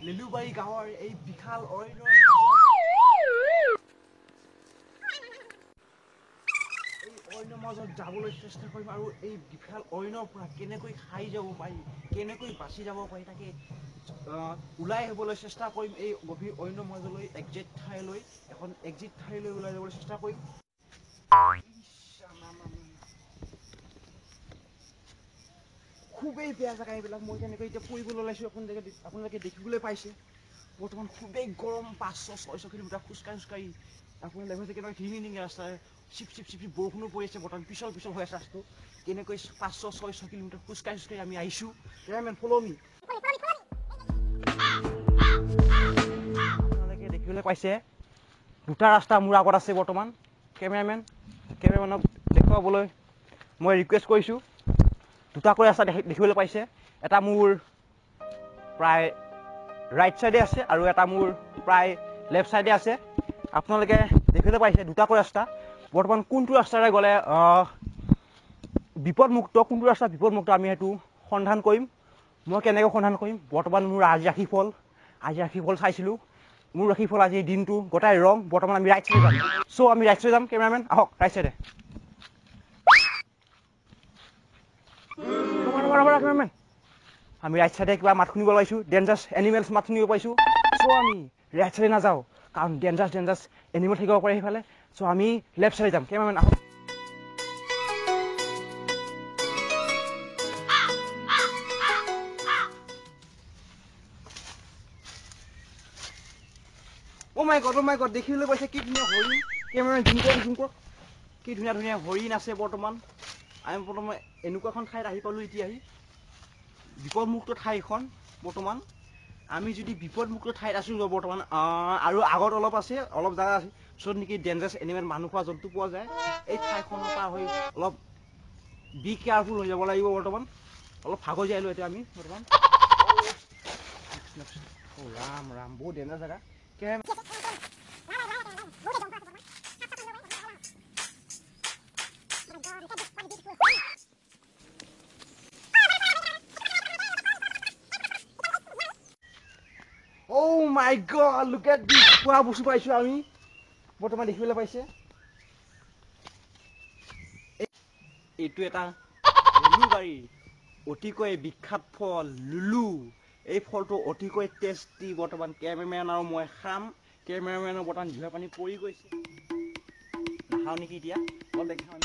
লিলুবাৰী গাঁৱৰ এই বিশাল অৰণ্যৰ মাজত যাবলৈ চেষ্টা কৰিম আৰু এই বিশাল অৰণ্যৰ পৰা কেনেকৈ খাই যাব পাৰি কেনেকৈ বাচি যাব পাৰি তাকে ওলাই আহিবলৈ চেষ্টা কৰিম এই গভীৰ অৰণ্যৰ মাজলৈ একজিট ঠাইলৈ ওলাই যাবলৈ চেষ্টা কৰিম খুবেই বেয়া জেগা এইবিলাক মই তেনেকৈ এতিয়া ফুৰিবলৈ ওলাইছোঁ আপোনালোকে দেখিবলৈ পাইছে বৰ্তমান খুবেই গৰম 500-600 কিলোমিটাৰ খোজকাঢ়ি আপোনালোকে লেভেল কেনেকৈ ধিঙি ৰাস্তাৰে চিপ বৰষুণো পৰি আছে বৰ্তমান পিছল হৈ আছে ৰাস্তাটো কেনেকৈ 500-600 কিলোমিটাৰ খোজকাঢ়ি আমি আহিছোঁ কেমেৰামেন ফ'ল' মি আপোনালোকে দেখিবলৈ পাইছে দুটা ৰাস্তা মোৰ আগত আছে বৰ্তমান কেমেৰামেনক দেখুৱাবলৈ মই ৰিকুৱেষ্ট কৰিছোঁ দুটাকৈ ৰাস্তা দেখিবলৈ পাইছে এটা মোৰ প্ৰায় ৰাইট চাইডে আছে আৰু এটা মোৰ প্ৰায় লেফ্ট চাইডে আছে আপোনালোকে দেখিবলৈ পাইছে দুটাকৈ ৰাস্তা বৰ্তমান কোনটো ৰাস্তাৰে গ'লে বিপদমুক্ত কোনটো ৰাস্তা বিপদমুক্ত আমি সেইটো সন্ধান কৰিম মই কেনেকৈ সন্ধান কৰিম বৰ্তমান মোৰ আজি ৰাশিফল চাইছিলোঁ মোৰ ৰাশিফল আজিৰ দিনটো গোটাই ৰং বৰ্তমান আমি ৰাইট চাইডে যাম চ' আমি ৰাইট চাইডে যাম কেমেৰামেন আহক ৰাইট চাইডে কেমেৰামেন আমি ৰাইট চাইডে কিবা মাত শুনিব পাইছোঁ ডেঞ্জাৰাছ এনিমেলছ মাত শুনিব পাইছোঁ চ' আমি ৰাইট চাইডে নাযাওঁ কাৰণ ডেঞ্জাৰাছ এনিমেল থাকিব পাৰে সেইফালে চ' আমি লেফ্ট চাইডে যাম কেমেৰামেন আহক অ' মাই গড দেখিবলৈ পাইছে কি ধুনীয়া হৰিণ কেমেৰামেন জুম কৰক কি ধুনীয়া হৰিণ আছে বৰ্তমান আমি বৰ্তমান এনেকুৱা এখন ঠাইত আহি পালোঁ এতিয়া বিপদমুক্ত ঠাইখন বৰ্তমান আমি যদি বিপদমুক্ত ঠাইত আছোঁ বৰ্তমান আৰু আগত অলপ জেগা আছে য'ত নেকি ডেঞ্জাৰাছ এনিমেল মানুহ খোৱা জন্তু পোৱা যায় এই ঠাইখনৰ পৰা হৈ অলপ বি কেয়াৰফুল হৈ যাব লাগিব বৰ্তমান অলপ ভাগৰ যাই এতিয়া আমি বৰ্তমান ৰাম বহুত ডেঞ্জাৰাছ জেগা Oh my God, look at this! Wow, বস্তু পাইছোঁ আমি বৰ্তমান দেখিবলৈ পাইছে এইটো এটা লিলুবাৰী অতিকৈ বিখ্যাত ফল লুলু এই ফলটো অতিকৈ টেষ্টি বৰ্তমান কেমেৰামেন আৰু মই খাম কেমেৰামেনৰ বৰ্তমান জিভা পানী পৰি গৈছে নাখাওঁ নেকি এতিয়া অলপ দেখাওঁ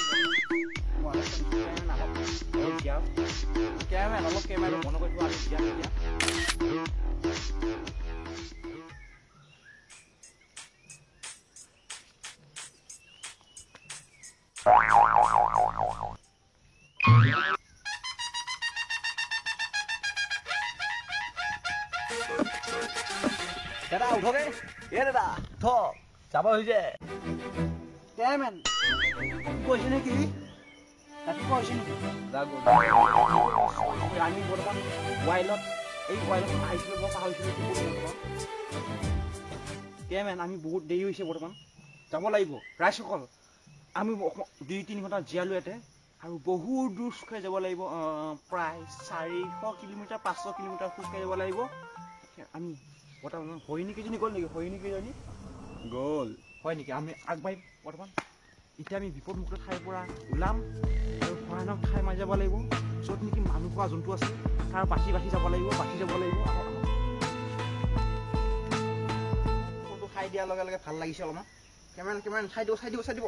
কেমেৰামেন অলপ কেমেৰাটো বন্ধ কৰি থোৱা আমি দিয়া এতিয়া দাদা উঠকে দাদা উঠ যাব হৈছে কেমেৰামেন কৈছে নেকি ৰাতিপুৱা হৈছে নেকি আমি বৰ্তমান ৱাইল্ডত আহিছিলোঁ মই পাহৰিছিলোঁ কেমেৰামেন আমি বহুত দেৰি হৈছে বৰ্তমান যাব লাগিব ৰাইজসকল আমি 2-3 ঘণ্টা জীয়ালোঁ ইয়াতে আৰু বহুত দূৰ খোজকাঢ়ি যাব লাগিব প্ৰায় 400 কিলোমিটাৰ 500 কিলোমিটাৰ খোজকাঢ়ি যাব লাগিব আমি বৰ্তমান হৰিণীকেইজনী গ'ল নেকি হৰিণীকেইজনী গ'ল হয় নেকি আমি আগবাঢ়িম বৰ্তমান এতিয়া আমি বিপদমুক্ত ঠাইৰ পৰা ওলাম আৰু ভয়ানক ঠাই মাৰি যাব লাগিব য'ত নেকি মানুহ খোৱা জন্তু আছে তাৰ বাচি যাব লাগিব ফটো খাই দিয়াৰ লগে লগে ভাল লাগিছে অলপমান কেমেৰামেন চাই দিব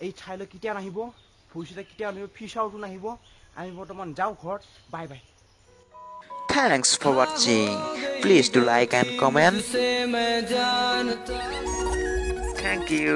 এই ঠাইলৈ কেতিয়া নাহিব ভৱিষ্যতে কেতিয়া নাহিব ফিউচাৰটো নাহিব আমি বৰ্তমান যাওঁ ঘৰত বাই Thanks for watching. Please do like and comment. Thank you.